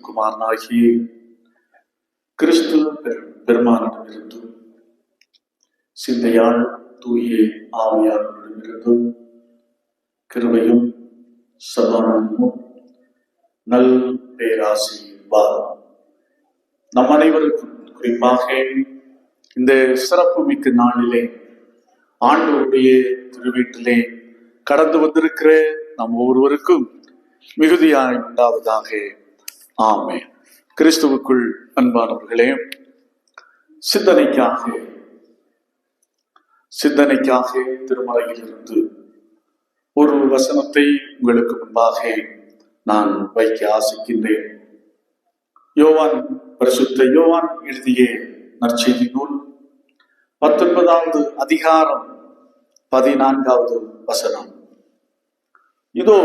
குமாரனாகிய கிறிஸ்து பெருமானிடமிருந்தும் சிந்தையால் தூய ஆவியானவரிடமிருந்தும் கிருபையும் சமாதானமும் நல் பேராசீர்வாதம் நம் அனைவருக்கும் குறிப்பாக இந்த சிறப்பு மிக்க நாளிலே ஆண்டவருடைய திருவீட்டிலே கடந்து வந்திருக்கிற நம் ஒவ்வொருவருக்கும் மிகுதியாய் உண்டாவதாக. ஆமென். கிறிஸ்துவுக்குள் அன்பானவர்களே, சிந்தனைக்காக திருமறையிலிருந்து ஒரு வசனத்தை உங்களுக்கு முன்பாக நான் வைக்க ஆசிக்கின்றேன். பரிசுத்த யோவான் எழுதிய நற்செய்தி நூல் 19வது அதிகாரம் 14வது வசனம். இதோ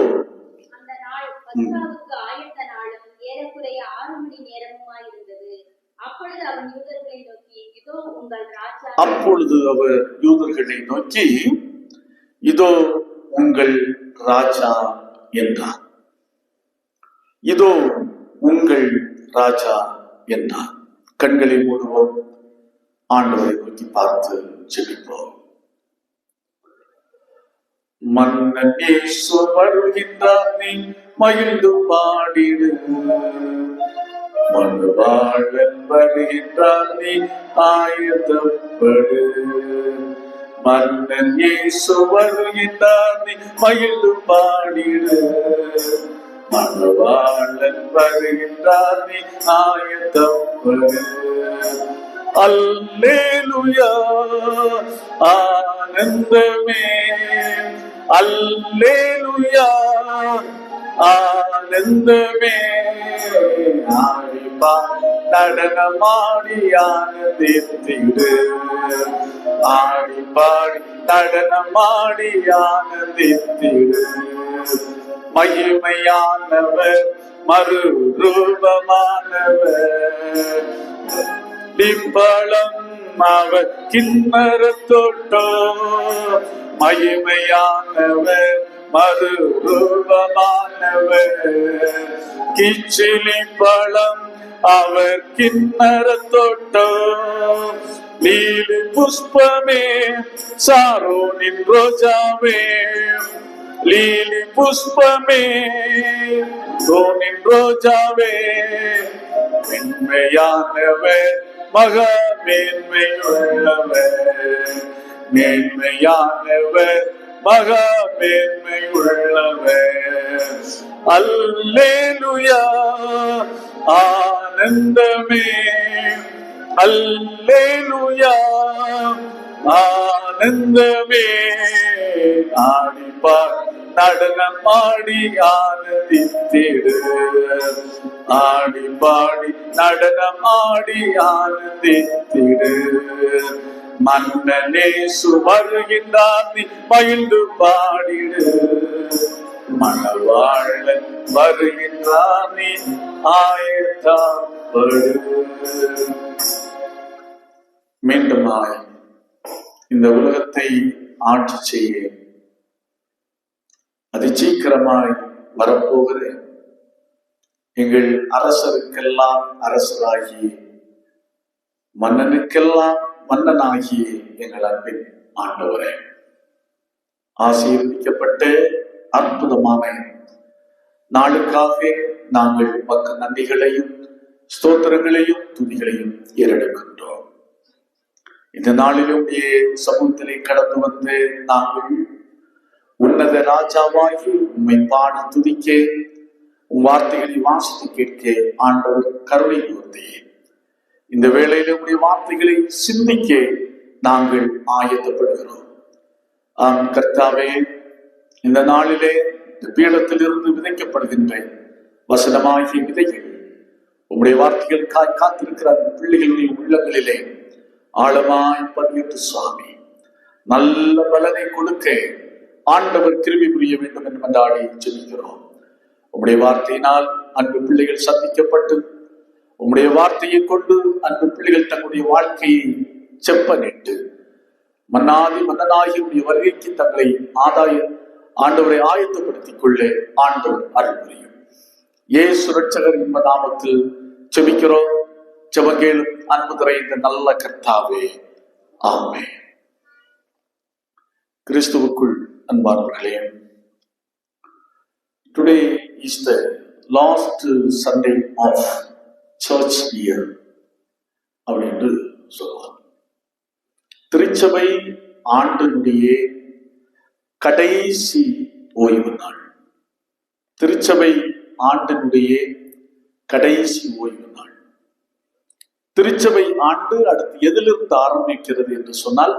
அப்பொழுது அவர் யூதர்களை நோக்கி இதோ உங்கள் ராஜா என்றார். இதோ உங்கள் ராஜா என்றார். கண்களை மூடுவோம், ஆண்டவரை நோக்கி பார்த்து ஜெபிப்போம். மன்னன் இயேசு வருகின்றார், நீ மகிழ்ந்து பாடிடு. மனுவாளன் வருகின்றார், நீ ஆயத்தப்படு. மன்னன் இயேசு வருகின்றார், நீ மகிழ்ந்து பாடிடு. மனுவாளன் வருகின்றார், நீ ஆயத்தப்படு. அல்லேலூயா ஆனந்தமே, அல்லேலூயா ஆனந்தமே. ஆடிப்பா நடனமாடி ஆனந்தித்திடு. ஆடிப்பாடி நடனமாடி ஆனந்தித்திடு. மகிமையானவர் மறுரூபமானவர், பிம்பளம் அவர் கிண்ணறத்தோட்டோ. மகிமையானவர் மறுரூபமானவர், கிச்சிலி பழம் அவர் கிண்ணறத்தோட்டோ. லீலி புஷ்பமே சாரோனின் ரோஜாவே, லீலி புஷ்பமே சோனின் ரோஜாவே. மென்மையானவர் மகா மேன்மையுள்ளவர், மேன்மையானவர் மகா மேன்மையுள்ளவர். அல்லேலூயா ஆனந்தமே, அல்லேலூயா ஆனந்தமே. ஆடிப்பார் நடனமாடி ஆனந்தித்திடு. ஆடிப்பாடி நடனமாடி ஆனந்தித்திடு. மன்னனேசு வருகின்றார், நீ மகிழ்ந்து பாடிடு. மணவாளன் வருகின்றார், நீ ஆயத்தப்படு. மீண்டுமாய் இந்த உலகத்தை ஆட்சி செய்ய அது சீக்கிரமாய் வரப்போகிற எங்கள் அரசருக்கெல்லாம் அரசராகி மன்னனுக்கெல்லாம் மன்னனாகிய எங்கள் அன்பின் ஆண்டவரே, ஆசீர்வதிக்கப்பட்ட அற்புதமான நாளுக்காக நாங்கள் உமக்கு நன்றிகளையும் ஸ்தோத்திரங்களையும் துதிகளையும் ஏறெடுக்கின்றோம். இந்த நாளிலும் சமூகத்திலே கடந்து வந்து நாங்கள் உன்னத ராஜாவாகி உம்மை பாடி துதிக்க, உம் வார்த்தைகளை வாசித்து கேட்க ஆண்டவர் கருணை கூர்ந்தீர். இந்த வேளையில உடைய வார்த்தைகளை சிந்திக்க நாங்கள் ஆயத்தப்படுகிறோம். ஆம் கர்த்தாவே, இந்த நாளிலே இந்த பீடத்திலிருந்து விதைக்கப்படுகின்ற வசனமாகிய விதைகள் உம்முடைய வார்த்தைகளுக்காய் காத்திருக்கிற பிள்ளைகளுடைய உள்ளங்களிலே ஆழமாய் பதிவிட்டு சுவாமி நல்ல பலனை கொடுக்க ஆண்டவர் கிருபை புரிய வேண்டும் என்று மன்றாடி ஜெபிக்கிறோம். உம்முடைய வார்த்தையினால் அன்பு பிள்ளைகள் சந்திக்கப்பட்டு உம்முடைய வார்த்தையை கொண்டு அன்பு பிள்ளைகள் தங்களுடைய வாழ்க்கையை செப்பனிட்டு மன்னாதி மன்னனாகி உடைய வருகைக்கு தங்களை ஆண்டவரை ஆயத்தப்படுத்திக் கொள்ள ஆண்டவர் அருள் புரியும். இயேசு இரட்சகர் என்ப நாமத்தில் ஜெபிக்கிறோம். ஜெபங்கேளும் அன்பு தர இந்த நல்ல கர்த்தாவே, ஆமென். கிறிஸ்துவுக்குள் அன்பானவர்களே, today is the last Sunday of church year அப்படின்னு சொல்லுவாங்க. திருச்சபை ஆண்டினுடைய கடைசி ஓய்வு நாள். திருச்சபை ஆண்டினுடைய கடைசி ஓய்வு நாள். திருச்சபை ஆண்டு அடுத்து எதிலிருந்து ஆரம்பிக்கிறது என்று சொன்னால்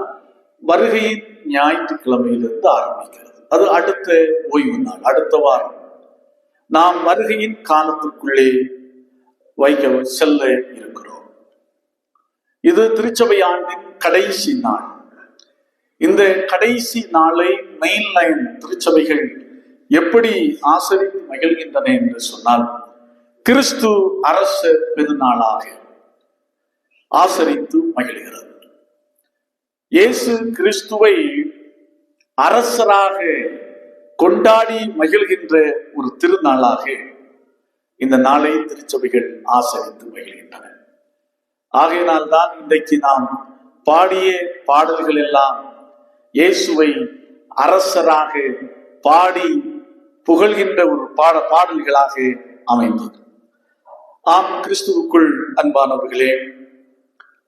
வருகையின் ஞாயிற்றுக்கிழமையிலிருந்து ஆரம்பிக்கிறது. அது அடுத்த ஓய்வு நாள், அடுத்த வாரம். நாம் வருகையின் காலத்திற்குள்ளே செல்ல இருக்கிறோம். இது திருச்சபை ஆண்டின் கடைசி நாள். இந்த கடைசி நாளை மெயின்லைன் திருச்சபைகள் எப்படி ஆசரித்து மகிழ்கின்றன என்று சொன்னால் கிறிஸ்து அரச பெருநாளாக ஆசரித்து மகிழ்கிறது. இயேசு கிறிஸ்துவை அரசராக கொண்டாடி மகிழ்கின்ற ஒரு திருநாளாக இந்த நாளை திருச்சபைகள் ஆசரித்து மகிழ்கின்றன. ஆகையினால் தான் இன்றைக்கு நாம் பாடிய பாடல்கள் எல்லாம் இயேசுவை அரசராக பாடி புகழ்கின்ற ஒரு பாடல்களாக அமைந்தது. ஆம், கிறிஸ்துவுக்குள் அன்பானவர்களே,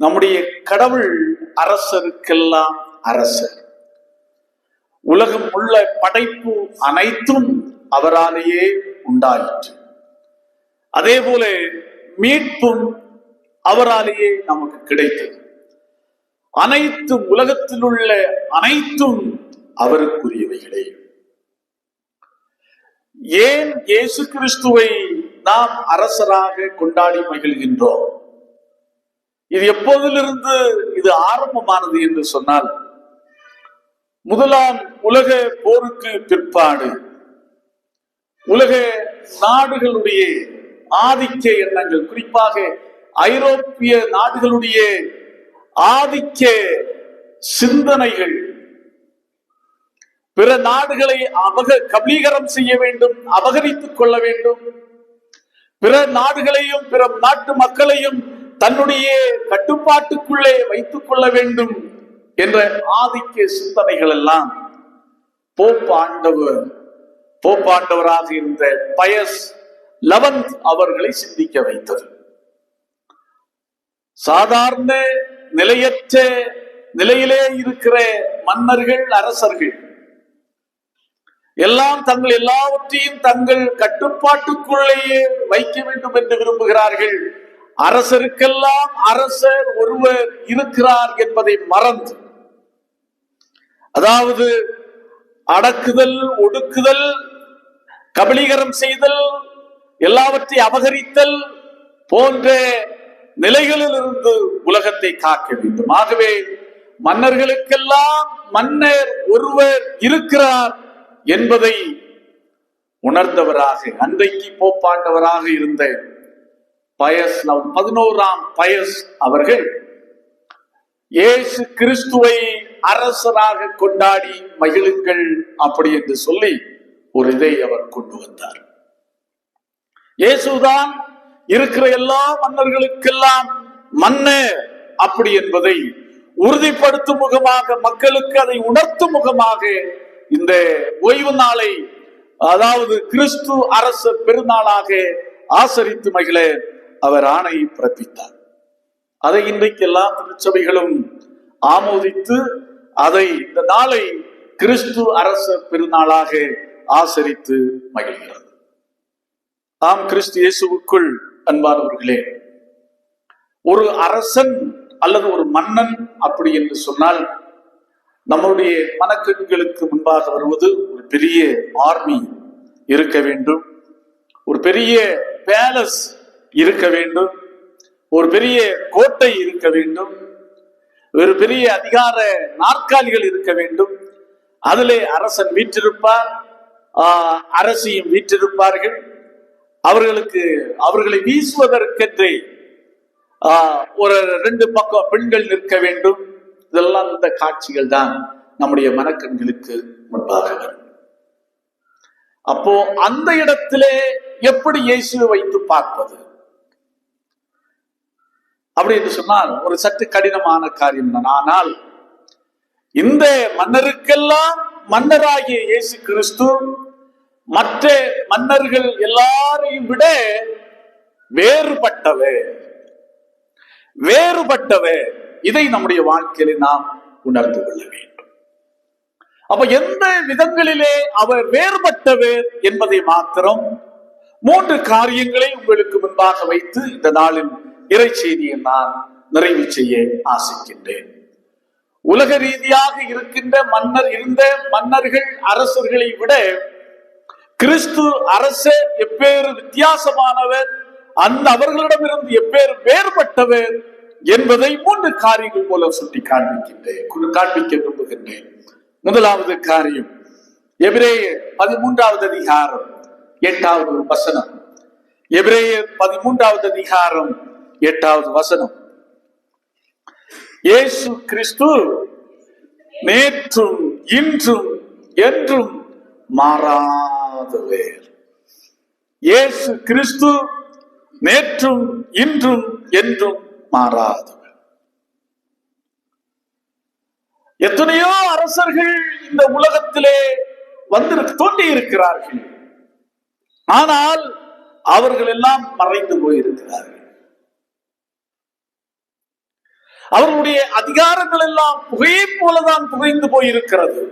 நம்முடைய கடவுள் அரசருக்கெல்லாம் அரசர். உலகம் உள்ள படைப்பு அனைத்தும் அவராலேயே உண்டாயிற்று. அதே போல மீட்பும் அவராலேயே நமக்கு கிடைத்தது. அனைத்தும் உலகத்தில் உள்ள அனைத்தும் அவருக்குரியவைகளே. ஏன் இயேசு கிறிஸ்துவை நாம் அரசராக கொண்டாடி மகிழ்கின்றோம்? இது எப்போதிலிருந்து இது ஆரம்பமானது என்று சொன்னால், முதலாம் உலக போருக்கு பிற்பாடு உலக நாடுகளுடைய ஆதிக்க எண்ணங்கள், குறிப்பாக ஐரோப்பிய நாடுகளுடைய ஆதிக்க சிந்தனைகள், பிற நாடுகளை கபலீகரம் செய்ய வேண்டும், அபகரித்துக் கொள்ள வேண்டும், பிற நாடுகளையும் பிற நாட்டு மக்களையும் தன்னுடைய கட்டுப்பாட்டுக்குள்ளே வைத்துக் கொள்ள வேண்டும் என்ற ஆதிக்க சிந்தனைகள் எல்லாம் போப்பாண்டவராக இருந்த பயஸ் 11 அவர்களை சிந்திக்க வைத்தது. சாதாரண நிலையற்ற நிலையிலே இருக்கிற மன்னர்கள், அரசர்கள் எல்லாம் தங்கள் எல்லாவற்றையும் தங்கள் கட்டுப்பாட்டுக்குள்ளேயே வைக்க வேண்டும் என்று விரும்புகிறார்கள். அரசருக்கெல்லாம் அரசர் ஒருவர் இருக்கிறார் என்பதை மறந்து, அதாவது அடக்குதல், ஒடுக்குதல், கபலீகரம் செய்தல், எல்லாவற்றை அபகரித்தல் போன்ற நிலைகளில் இருந்து உலகத்தை காக்க வேண்டும். ஆகவே மன்னர்களுக்கெல்லாம் மன்னர் ஒருவர் இருக்கிறார் என்பதை உணர்ந்தவராக அன்றைக்கு போப்பாண்டவராக இருந்த பயஸ் 11ஆம் பயஸ் அவர்கள் இயேசு கிறிஸ்துவை அரசராக கொண்டாடி மகிழுங்கள் அப்படி என்று சொல்லி ஒரு இதை அவர் கொண்டு வந்தார். இயேசுதான் இருக்கிற எல்லா மன்னர்களுக்கெல்லாம் மன்னர் அப்படி என்பதை உறுதிப்படுத்தும் முகமாக, மக்களுக்கு அதை உணர்த்தும் முகமாக இந்த ஓய்வு நாளை, அதாவது கிறிஸ்து அரசர் பெருநாளாக ஆசரித்து மகிழ அவர் ஆணையை பிறப்பித்தார். அதை இன்றைக்கு எல்லா திருச்சபைகளும் ஆமோதித்து அதை இந்த நாளை கிறிஸ்து அரசர் பெருநாளாக ஆசரித்து மகிழ்கிறது. ஆம், கிறிஸ்து இயேசுவுக்குள் அன்பானவர்களே, ஒரு அரசன் அல்லது ஒரு மன்னன் அப்படி என்று சொன்னால் நம்முடைய மனக்கண்களுக்கு முன்பாக வருவது ஒரு பெரிய ஆர்மி இருக்க வேண்டும், ஒரு பெரிய பேலஸ் இருக்க வேண்டும், ஒரு பெரிய கோட்டை இருக்க வேண்டும், ஒரு பெரிய அதிகார நாற்காலிகள் இருக்க வேண்டும். அதிலே அரசன் வீற்றிருப்பார், அரசியும் வீற்றிருப்பார்கள். அவர்களை வீசுவதற்கென்றே ஒரு 2 பக்கம் பெண்கள் நிற்க வேண்டும். இதெல்லாம் இந்த காட்சிகள் தான் நம்முடைய மனக்கண்களுக்கு முன்பாக வரும். அப்போ அந்த இடத்திலே எப்படி இயேசுவை வைத்து பார்ப்பது அப்படி என்று சொன்னால் ஒரு சற்று கடினமான காரியம் தான். ஆனால் இந்த மன்னருக்கெல்லாம் மன்னராகிய இயேசு கிறிஸ்து மற்ற மன்னர்கள் எல்லாரையும் விட வேறுபட்டவர். இதை நம்முடைய வாழ்க்கையில நாம் உணர்ந்து கொள்ள வேண்டும். அப்ப எந்த விதங்களிலே அவர் வேறுபட்டவர் என்பதை மாத்திரம் 3 காரியங்களை உங்களுக்கு முன்பாக வைத்து இந்த நாளின் இறை செய்தியை நான் நிறைவு செய்ய ஆசைக்கின்றேன். உலக ரீதியாக இருந்த மன்னர்கள் அரசர்களை விட கிறிஸ்து அரசர் எப்பேறு வித்தியாசமானவர், அவர்களிடமிருந்து எப்பேறு வேறுபட்டவர் என்பதை 3 காரியங்கள் மூலம் சுட்டி காண்பிக்க விரும்புகின்றேன். முதலாவது காரியம் எபிரேயர் 13வது அதிகாரம் 8வது வசனம். எபிரேயர் 13வது அதிகாரம் 8வது வசனம். இயேசு கிறிஸ்து நேற்றும் இன்றும் என்றும் மாறாதவர். இயேசு கிறிஸ்து நேற்றும் இன்றும் என்றும் மாறாதவர். எத்தனையோ அரசர்கள் இந்த உலகத்திலே தோன்றி இருக்கிறார்கள். ஆனால் அவர்கள் எல்லாம் மறைந்து போயிருக்கிறார்கள். அவர்களுடைய அதிகாரங்கள் எல்லாம் புகையை போலதான் புகைந்து போயிருக்கிறது.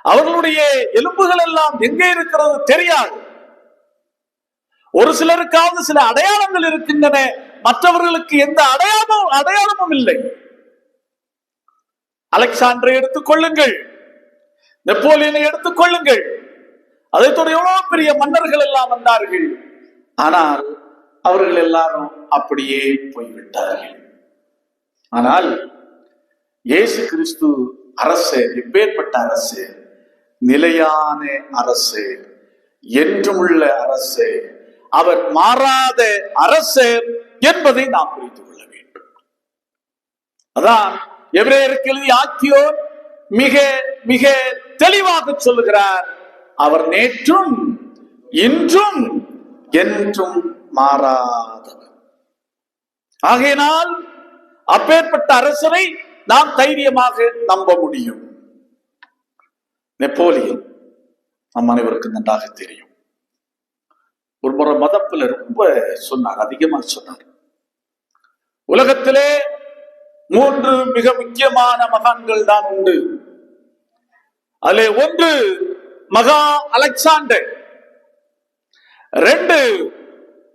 அவர்களுடைய எலும்புகள் எல்லாம் எங்கே இருக்கிறது தெரியாது. ஒரு சிலருக்காவது சில அடையாளங்கள் இருக்கின்றன, மற்றவர்களுக்கு எந்த அடையாளமும் இல்லை. அலெக்சாண்டரை எடுத்துக் கொள்ளுங்கள், நெப்போலியனை எடுத்துக் கொள்ளுங்கள். அதை தொடர்ந்து எவ்வளவு பெரிய மன்னர்கள் எல்லாம் வந்தார்கள். ஆனால் அவர்கள் எல்லாரும் அப்படியே போய்விட்டார்கள். ஆனால் இயேசு கிறிஸ்து அரசு, எப்பேற்பட்ட அரசு, நிலையான அரசு, என்றுமுள்ள அரசு, அவர் மாறாத அரசு என்பதை நாம் புரிந்து கொள்ள வேண்டும். அதான் எபிரேயருக்கு எழுதிய ஆக்கியோர் மிக மிக தெளிவாக சொல்லுகிறார், அவர் நேற்றும் இன்றும் என்றும் மாறாதவர். ஆகையினால் அப்பேற்பட்ட அரசரை நாம் தைரியமாக நம்ப முடியும். நெப்போலியன் நம் அனைவருக்கும் நன்றாக தெரியும். ஒரு முறை மதப்புல ரொம்ப சொன்னார், அதிகமா சொன்னார். உலகத்திலே 3 மிக முக்கியமான மகான்கள் தான் உண்டு. அதிலே 1 மகா அலெக்சாண்டர், 2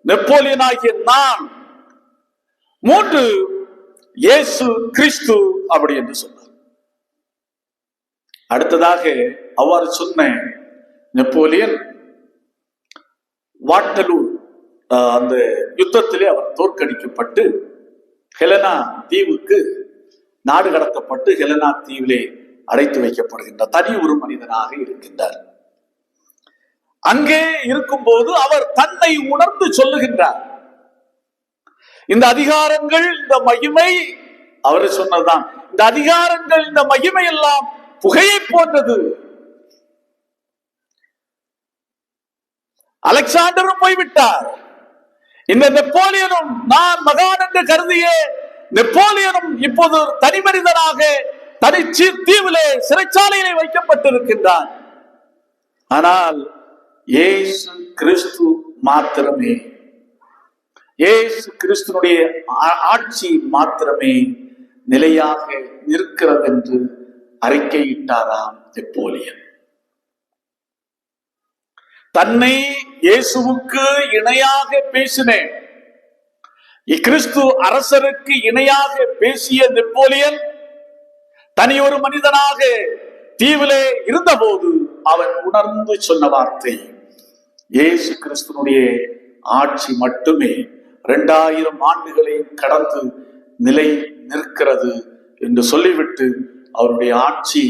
நெப்போலியன் ஆகிய நான், 3 இயேசு கிறிஸ்து அப்படி என்று சொன்னார். அடுத்ததாக அவ்வாறு சொன்ன நெப்போலியன் வாட்டலூ அந்த யுத்தத்திலே அவர் தோற்கடிக்கப்பட்டு ஹெலனா தீவுக்கு நாடு கடத்தப்பட்டு ஹெலனா தீவிலே அடைத்து வைக்கப்படுகின்ற தனி ஒரு மனிதனாக இருக்கின்றார். அங்கே இருக்கும் போது அவர் தன்னை உணர்ந்து சொல்லுகின்றார், இந்த அதிகாரங்கள், இந்த மகிமை, அவரு சொன்னதுதான், இந்த அதிகாரங்கள், இந்த மகிமை எல்லாம் புகையை போன்றது. அலெக்சாண்டரும் போய்விட்டார். இந்த நெப்போலியனும், நான் மகான் என்று கருதிய நெப்போலியனும் இப்போது தனி மனிதனாக தனி தீவிலே சிறைச்சாலையிலே வைக்கப்பட்டிருக்கின்றான். ஆனால் இயேசு கிறிஸ்து மாத்திரமே, இயேசு கிறிஸ்துனுடைய ஆட்சி மாத்திரமே நிலையாக நிற்கிறது என்று அறிக்கையிட்டாராம் நெப்போலியன். தன்னை இயேசுவுக்கு இணையாக பேசினேன், கிறிஸ்து அரசருக்கு இணையாக பேசிய நெப்போலியன் தனி ஒரு மனிதனாக தீவிலே இருந்தபோது அவன் உணர்ந்து சொன்ன வார்த்தை, இயேசு கிறிஸ்துனுடைய ஆட்சி மட்டுமே 2000 ஆண்டுகளை கடந்து நிலை நிற்கிறது என்று சொல்லிவிட்டு அவருடைய ஆட்சி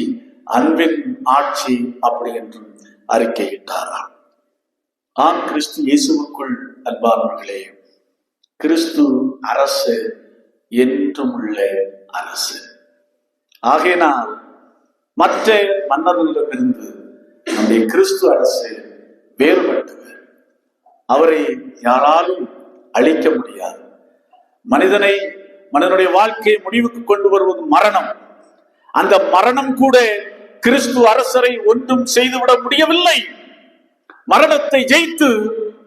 அன்பின் ஆட்சி அப்படி என்றும் அறிக்கையிட்டாராம். ஆம், கிறிஸ்து இயேசுவுக்குள் அன்பானவர்களே, கிறிஸ்து அரசு என்றும் உள்ள அரசு. ஆகையினால் மற்ற மன்னர்களிடமிருந்து நம்முடைய கிறிஸ்து அரசு வேறுபட்டவர். அவரை யாராலும் அழிக்க முடியாது. மனிதனுடைய வாழ்க்கையை முடிவுக்கு கொண்டு வருவது மரணம். அந்த மரணம் கூட கிறிஸ்து அரசரை ஒன்றும் செய்துவிட முடியவில்லை. மரணத்தை ஜெயித்து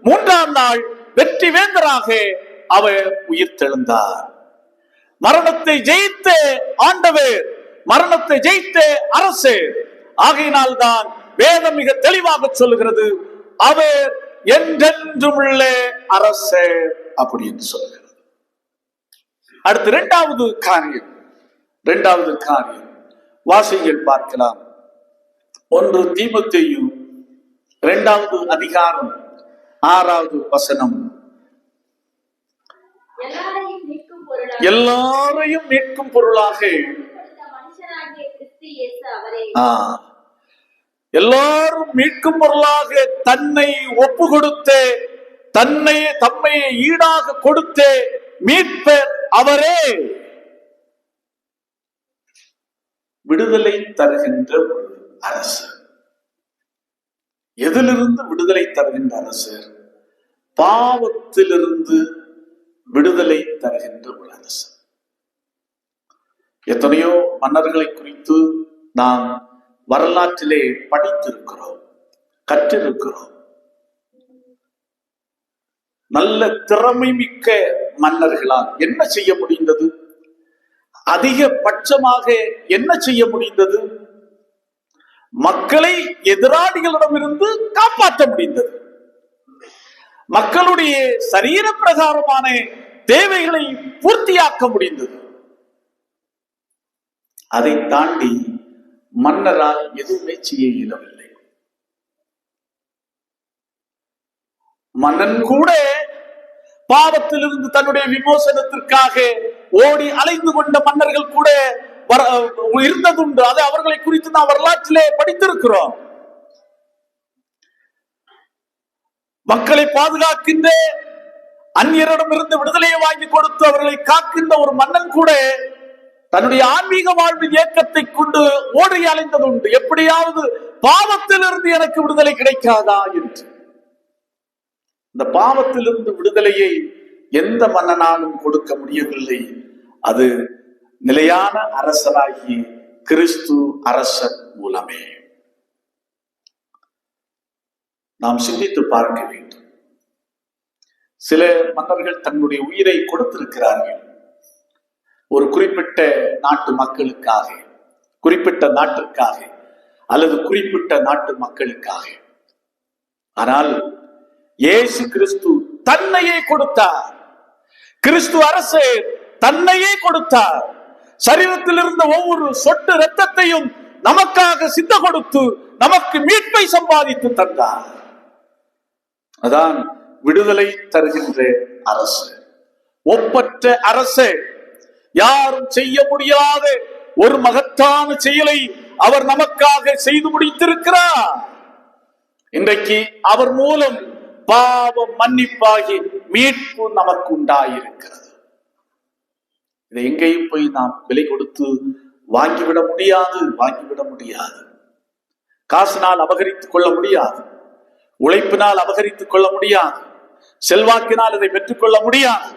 3ஆம் நாள் வெற்றி வேந்தராக அவர் உயிர்த்தெழுந்தார். மரணத்தை ஜெயித்த ஆண்டவர், மரணத்தை ஜெயித்த அரசு. ஆகையினால் தான் வேதம் மிக தெளிவாக சொல்லுகிறது, அவர் என்றென்றும் உள்ள அரசு அப்படி என்று சொல்லுகிறது. அடுத்து இரண்டாவது காரியம் வாசிகள் பார்க்கலாம். 1 தீமோத்தேயு 2வது அதிகாரம் 6வது வசனம். எல்லாரையும் மீட்கும் பொருளாக எல்லாரும் மீட்கும் பொருளாக தன்னை ஒப்பு கொடுத்து தம்மை ஈடாக கொடுத்து மீட்பர் அவரே. விடுதலை தருகின்ற அரசு. எதிலிருந்து விடுதலை தருகின்ற அரசு? பாவத்திலிருந்து விடுதலை தருகின்ற ஒரு அரசு. எத்தனையோ மன்னர்களை குறித்து நாம் வரலாற்றிலே படித்திருக்கிறோம், கற்றிருக்கிறோம். நல்ல திறமை மிக்க மன்னர்களால் என்ன செய்ய முடிந்தது? அதிகபட்சமாக என்ன செய்ய முடிந்தது? மக்களை எதிராளிகளிடமிருந்து காப்பாற்ற முடிந்தது. மக்களுடைய சரீர பிரகாரமான தேவைகளை பூர்த்தியாக்க முடிந்தது. அதை தாண்டி மன்னரால் எதுவுமே செய்ய இயலவில்லை. மன்னன் கூட பாவத்திலிருந்து தன்னுடைய விமோசனத்திற்காக ஓடி அலைந்து கொண்ட மன்னர்கள் கூட இருந்ததுண்டு. அது அவர்களை குறித்து நாம் வரலாற்றிலே படித்திருக்கிறோம். மக்களை பாதுகாக்கின்ற, அந்நியரிடமிருந்து விடுதலையை வாங்கி கொடுத்து அவர்களை காக்கின்ற ஒரு மன்னன் கூட தன்னுடைய ஆன்மீக வாழ்வின் இயக்கத்தை கொண்டு ஓடி அலைந்தது உண்டு. எப்படியாவது பாவத்திலிருந்து எனக்கு விடுதலை கிடைக்காதா என்று. இந்த பாவத்திலிருந்து விடுதலையை எந்த மன்னனாலும் கொடுக்க முடியவில்லை. அது நிலையான அரசராகி கிறிஸ்து அரசன் மூலமே. நாம் சிந்தித்து பார்க்க வேண்டும். சில மன்னர்கள் தன்னுடைய உயிரை கொடுத்திருக்கிறார்கள் ஒரு குறிப்பிட்ட நாட்டு மக்களுக்காக, குறிப்பிட்ட நாட்டிற்காக அல்லது குறிப்பிட்ட நாட்டு மக்களுக்காக. ஆனால் இயேசு கிறிஸ்து தன்னையே கொடுத்தார். கிறிஸ்து அரசு தன்னையே கொடுத்தார். சரீரத்தில் இருந்த ஒவ்வொரு சொட்டு இரத்தத்தையும் நமக்காக சித்த கொடுத்து நமக்கு மீட்பை சம்பாதித்து தந்தார். அதான் விடுதலை தருகின்ற அரசு. ஒப்பற்ற அரசு. யாரும் செய்ய முடியாத ஒரு மகத்தான செயலை அவர் நமக்காக செய்து முடித்திருக்கிறார். இன்றைக்கு அவர் மூலம் பாவம் மன்னிப்பாகி மீட்பு நமக்கு உண்டாயிருக்கிறது. இதை எங்கேயும் போய் நாம் விலை கொடுத்து வாங்கிவிட முடியாது. காசினால் அபகரித்துக் கொள்ள முடியாது, உழைப்பினால் அபகரித்துக் கொள்ள முடியாது, செல்வாக்கினால் இதை பெற்றுக்கொள்ள முடியாது.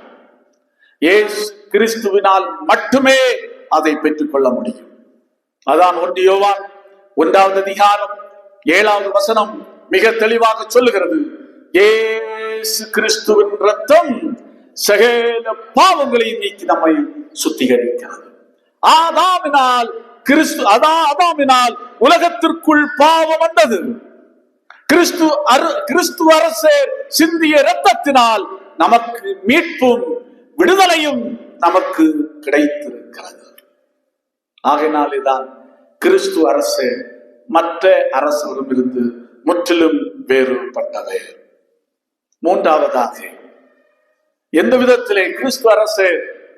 இயேசு கிறிஸ்துவினால் மட்டுமே அதை பெற்றுக்கொள்ள முடியும். அதான் 1 யோவான் 1வது அதிகாரம் 7வது வசனம் மிக தெளிவாக சொல்லுகிறது. இயேசு கிறிஸ்துவின் ரத்தம் சகல பாவங்களையும் நீக்கி நம்மை சுத்திகரிக்கிறது. ஆதாமினால் உலகத்திற்குள் பாவம் வந்தது. கிறிஸ்து அரசே சிந்திய இரத்தத்தினால் நமக்கு மீட்பும் விடுதலையும் நமக்கு கிடைத்திருக்கிறது. ஆகையினால்தான் கிறிஸ்து அரசு மற்ற அரசரிடமிருந்து முற்றிலும் வேறுபட்டது. 3வதாக, எந்த விதத்திலே கிறிஸ்து அரசு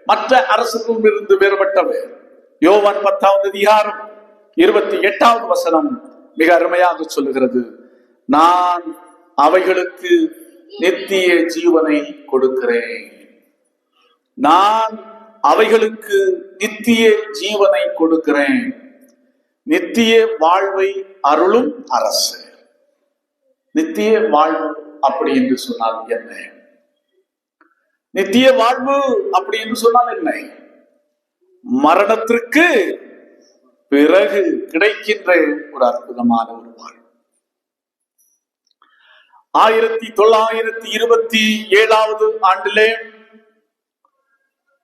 மற்ற அரசுகளிலும் இருந்து வேறுபட்டவர். யோவான் 10வது அதிகாரம் 28வது வசனம் மிக அருமையாக சொல்லுகிறது, நான் அவைகளுக்கு நித்திய ஜீவனை கொடுக்கிறேன். நான் அவைகளுக்கு நித்திய ஜீவனை கொடுக்கிறேன். நித்திய வாழ்வை அருளும் அரசு. நித்திய வாழ்வு அப்படி என்று சொன்னால் என்ன? நித்திய வாழ்வு அப்படி என்று சொன்னால் என்ன? மரணத்திற்கு பிறகு கிடைக்கின்ற ஒரு அற்புதமான ஒரு வாழ்வு. 1927வது ஆண்டிலே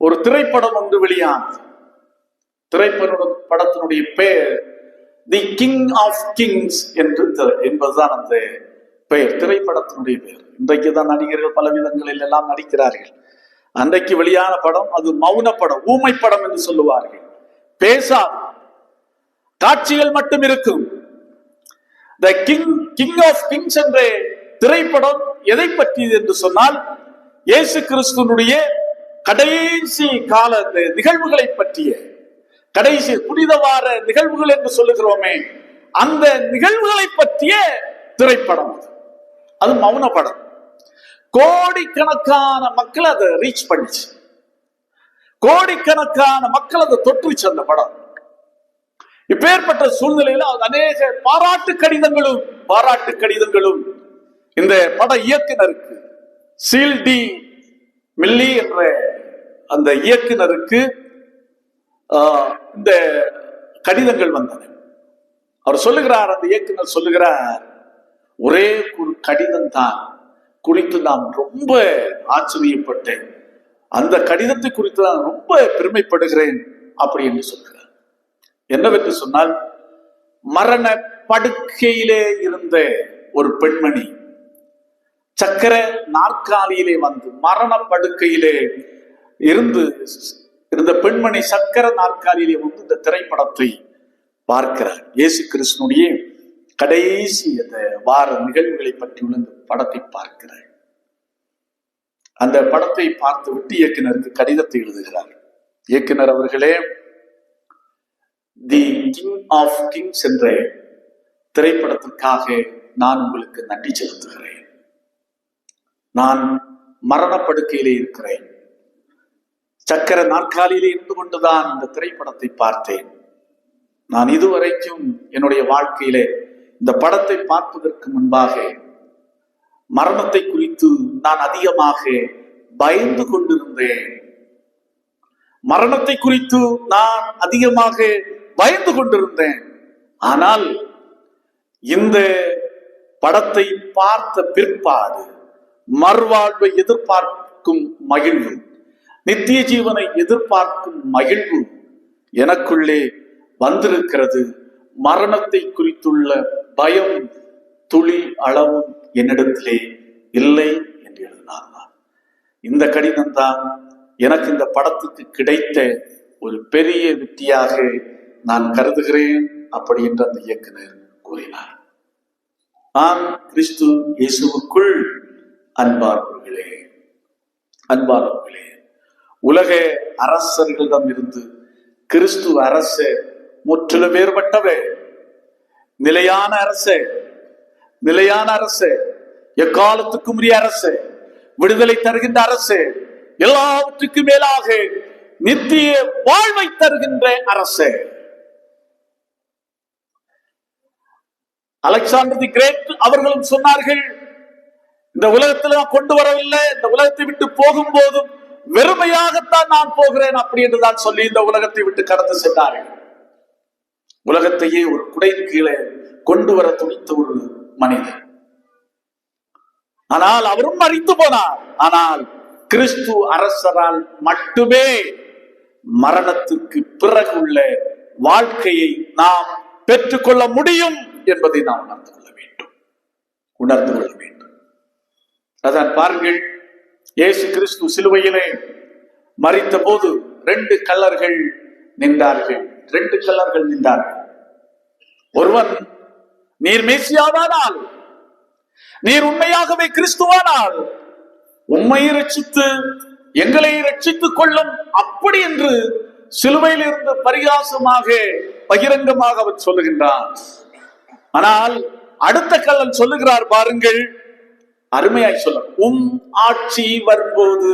ஒரு திரைப்படம் ஒன்று வெளியானது. திரைப்படத்தினுடைய பெயர் தி கிங் ஆஃப் கிங்ஸ் என்பதுதான் அந்த பெயர், திரைப்படத்தினுடைய பெயர். இன்றைக்கு தான் நடிகர்கள் பலவிதங்களில் எல்லாம் நடிக்கிறார்கள். அன்றைக்கு வெளியான படம் அது மௌன படம், ஊமை படம் என்று சொல்லுவார்கள். பேசாத காட்சிகள் மட்டும் இருக்கும். தி கிங் ஆஃப் கிங்ஸ் என்ற திரைப்படம் எதை பற்றியது என்று சொன்னால், இயேசு கிறிஸ்துனுடைய கடைசி கால நிகழ்வுகளை பற்றிய, கடைசி புனித வார நிகழ்வுகள் என்று சொல்லுகிறோமே, அந்த நிகழ்வுகளை பற்றிய திரைப்படம். அது மௌன படம். கோடிக்கணக்கான மக்கள் அதை ரீச் பண்ணிச்சு. கோடிக்கணக்கான மக்கள் அதை தொற்றுச்சு அந்த படம். இப்பேற்பட்ட சூழ்நிலையில அநேக பாராட்டு கடிதங்களும் இந்த பட இயக்குனருக்கு, சீல் டி மில்லி என்ற அந்த இயக்குனருக்கு இந்த கடிதங்கள் வந்தன. அவர் சொல்லுகிறார், அந்த இயக்குனர் சொல்லுகிறார், ஒரே ஒரு கடிதம் தான் குறித்து நான் ரொம்ப ஆச்சரியப்பட்டேன். அந்த கடிதத்தை குறித்து நான் ரொம்ப பெருமைப்படுகிறேன் அப்படி என்று சொல்கிறார். என்னவென்று சொன்னால், மரண படுக்கையிலே இருந்த ஒரு பெண்மணி சக்கர நாற்காலியிலே வந்து, மரண படுக்கையிலே இருந்த பெண்மணி சக்கர நாற்காலியிலே வந்து இந்த திரைப்படத்தை பார்க்கிறார். இயேசு கிறிஸ்துனுடைய கடைசி அந்த வார நிகழ்வுகளை பற்றியுள்ள இந்த படத்தை பார்க்கிறார். அந்த படத்தை பார்த்து விட்டு இயக்குனருக்கு கடிதத்தை எழுதுகிறார். இயக்குனர் அவர்களே, தி கிங் ஆஃப் கிங்ஸ் என்ற திரைப்படத்திற்காக நான் உங்களுக்கு நன்றி செலுத்துகிறேன். நான் மரணப்படுக்கையிலே இருக்கிறேன். சக்கர நாற்காலியிலே இருந்து கொண்டுதான் இந்த திரைப்படத்தை பார்த்தேன். நான் இதுவரைக்கும் என்னுடைய வாழ்க்கையிலே இந்த படத்தை பார்ப்பதற்கு முன்பாக மரணத்தை குறித்து நான் அதிகமாக பயந்து கொண்டிருந்தேன். மரணத்தை குறித்து நான் அதிகமாக பயந்து கொண்டிருந்தேன். ஆனால் இந்த படத்தை பார்த்த பிற்பாடு மறுவாழ்வை எதிர்பார்க்கும் மகிழ்வு, நித்திய ஜீவனை எதிர்பார்க்கும் மகிழ்வு எனக்குள்ளே வந்திருக்கிறது. மரணத்தை குறித்துள்ள பயம் துளி அளவும் என்னிடத்திலே இல்லை என்று எழுதினார். இந்த கடிதம் தான் எனக்கு இந்த படத்துக்கு கிடைத்த ஒரு பெரிய வெற்றியாக நான் கருதுகிறேன் அப்படி என்று அந்த இயக்குனர் கூறினார். நான் கிறிஸ்து இயேசுவுக்குள் அன்பானவர்களே, உலக அரசர்களிடம் இருந்து கிறிஸ்து அரச முற்றிலும் வேறுபட்டவே, நிலையான அரசு, எக்காலத்துக்கும் உரிய அரசு, விடுதலை தருகின்ற அரசு, எல்லாவற்றுக்கும் மேலாக நித்திய வாழ்வை தருகின்ற அரசு. அலெக்சாண்டர் தி கிரேட் அவர்களும் சொன்னார்கள், இந்த உலகத்தில் நான் கொண்டு வரவில்லை, இந்த உலகத்தை விட்டு போகும் போதும் வெறுமையாகத்தான் நான் போகிறேன் அப்படி என்று தான் சொல்லி இந்த உலகத்தை விட்டு கடந்து சென்றார்கள். உலகத்தையே ஒரு குடையின் கீழே கொண்டு வர துணித்த ஒரு மனிதன். ஆனால் அவரும் மறித்து போனார். ஆனால் கிறிஸ்து அரசரால் மட்டுமே மரணத்திற்கு பிறகு உள்ள வாழ்க்கையை நாம் பெற்றுக்கொள்ள முடியும் என்பதை நாம் உணர்ந்து கொள்ள வேண்டும். அதான் பாருங்கள், இயேசு கிறிஸ்து சிலுவையிலே மரித்த போது 2 கள்ளர்கள் நின்றார்கள். ஒருவன், நீர் மேசியாவானால், நீர் உண்மையாகவே கிறிஸ்துவானால் உம்மை இரட்சித்து எங்களை ரட்சித்துக் கொள்ளும் அப்படி என்று சிலுவையில் இருந்து பரிகாசமாக பகிரங்கமாக அவர் சொல்லுகின்றான். ஆனால் அடுத்த கள்ளன் சொல்லுகிறார் பாருங்கள், அருமையாய் சொல்ல, ஆட்சி வரும்போது.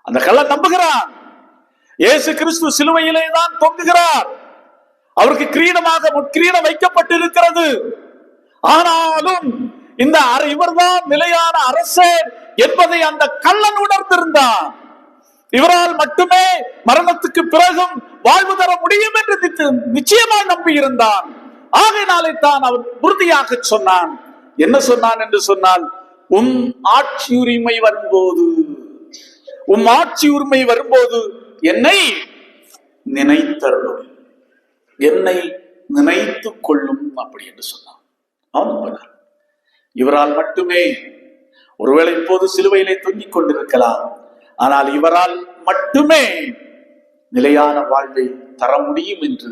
அந்த கள்ளன் நம்புகிறான், இயேசு கிறிஸ்து சிலுவையிலே தான் தொங்குகிறார், அவருக்கு கிரீடமாக முட்கிரீடம் வைக்கப்பட்டிருக்கிறது. ஆனாலும் இந்த இவர்தான் நிலையான அரசர் என்பதை அந்த கள்ளன் உணர்ந்திருந்தான். இவரால் மட்டுமே மரணத்துக்கு பிறகும் வாழ்வு தர முடியும் என்று நிச்சயமாக நம்பியிருந்தான். ஆகையினாலே தான் அவர் உறுதியாக சொன்னான். என்ன சொன்னான் என்று சொன்னால், ஆட்சி உரிமை வரும்போது, ஆட்சி உரிமை வரும்போது என்னை நினைத்தருளும், என்னை நினைத்துக் கொள்ளும் அப்படி என்று சொன்னான். அவன் இவரால் மட்டுமே, ஒருவேளை இப்போது சிலுவையிலே தொங்கிக் கொண்டிருக்கலாம், ஆனால் இவரால் மட்டுமே நிலையான வாழ்வை தர முடியும் என்று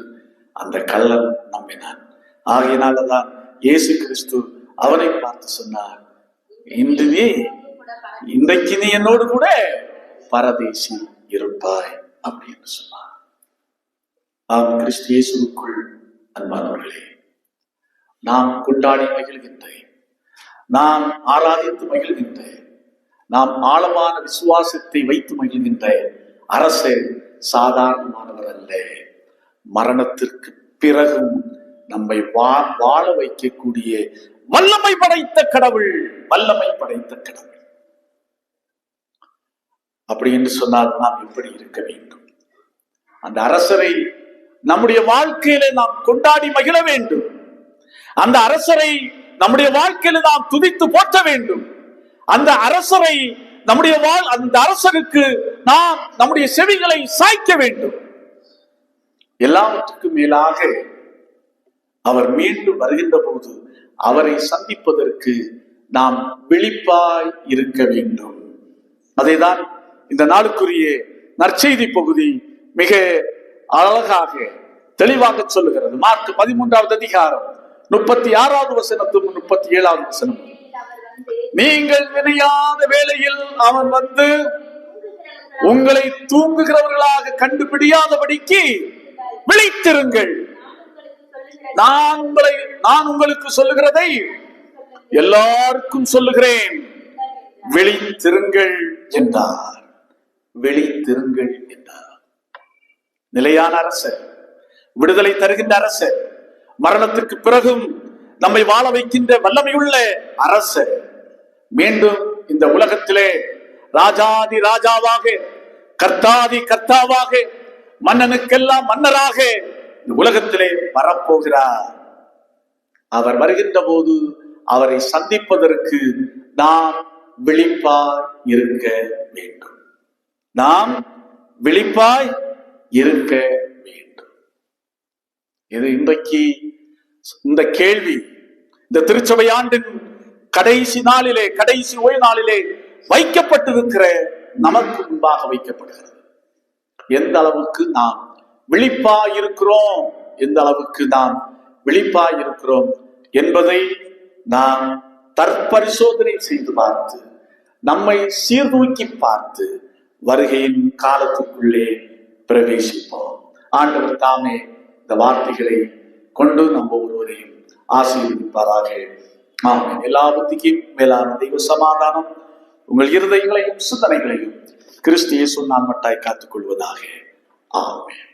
அந்த கள்ளன் நம்பினான். ஆகையினால்தான் இயேசு கிறிஸ்து அவனை பார்த்து சொன்னார், இன்றைக்கு நீ என்னோடு கூட பரதேசி இருப்பாய் அப்படி என்று சொன்னார். கிறிஸ்து இயேசுவுக்குள் அன்பானவர்களே, நாம் கொண்டாடி மகிழ்கின்றேன், நாம் ஆராதித்து மகிழ்கின்றேன், நாம் ஆழமான விசுவாசத்தை வைத்து மகிழ்கின்ற அரசர் சாதாரணமானவர் அல்ல. மரணத்திற்கு பிறகும் நம்மை வாழ வைக்கக்கூடிய வல்லமை படைத்த கடவுள், வல்லமை படைத்த கடவுள். அப்படி என்று சொன்னால் நாம் எப்படி இருக்க வேண்டும்? அந்த அரசரை நம்முடைய வாழ்க்கையில நாம் கொண்டாடி மகிழ வேண்டும். அந்த அரசரை நம்முடைய வாழ்க்கையில நாம் துதித்து போற்ற வேண்டும். அந்த அரசரை அந்த அரசருக்கு நாம் நம்முடைய செவிகளை சாய்க்க வேண்டும். எல்லாவற்றுக்கும் மேலாக அவர் மீண்டும் வருகின்ற போது அவரை சந்திப்பதற்கு நாம் விழிப்பாய் இருக்க வேண்டும். அதைதான் இந்த நாளுக்குரிய நற்செய்தி பகுதி மிக அழகாக தெளிவாக சொல்லுகிறது. மார்க் 13வது அதிகாரம் 36வது வசனத்தும் 37வது வசனம். நீங்கள் நினையாத வேளையில் அவன் வந்து உங்களை தூங்குகிறவர்களாக கண்டுபிடியாதபடிக்கு விழித்திருங்கள். நான் உங்களுக்கு சொல்லுகிறதை எல்லாருக்கும் சொல்லுகிறேன், விழித்திருங்கள் என்றார். விழித்திருங்கள் என்றார். நிலையான அரசர், விடுதலை தருகின்ற அரசர், மரணத்திற்கு பிறகும் நம்மை வாழ வைக்கின்ற வல்லமையுள்ள அரசர் மீண்டும் இந்த உலகத்திலே ராஜாதி ராஜாவாக, கர்த்தாதி கர்த்தாவாக, மன்னனுக்கெல்லாம் மன்னராக இந்த உலகத்திலே வரப்போகிறார். அவர் வருகின்ற போது அவரை சந்திப்பதற்கு நாம் விழிப்பாய் இருக்க வேண்டும். நாம் விழிப்பாய் இருக்க வேண்டும். இது இன்றைக்கு இந்த கேள்வி இந்த திருச்சபை ஆண்டின் கடைசி நாளிலே, கடைசி ஓய்வு நாளிலே வைக்கப்பட்டிருக்கிற நமக்கு முன்பாக வைக்கப்படுகிறது. எந்த அளவுக்கு நாம் விழிப்பாய் இருக்கிறோம், எந்த அளவுக்கு நாம் விழிப்பாய் இருக்கிறோம் என்பதை நாம் தற்பரிசோதனை செய்து பார்த்து, நம்மை சீர்தூக்கி பார்த்து வருகையின் காலத்துக்குள்ளே பிரவேசிப்போம். ஆண்டவர் தாமே இந்த வார்த்தைகளை கொண்டு நம்ம ஒருவரையும் ஆசீர்வதிப்பாராக. ஆமென். எல்லா புத்திக்கும் மேலான தெய்வ சமாதானம் உங்கள் இருதயங்களையும் சிந்தனைகளையும் கிறிஸ்து இயேசு நாமத்தால் காத்துக் கொள்வதாக. ஆமென்.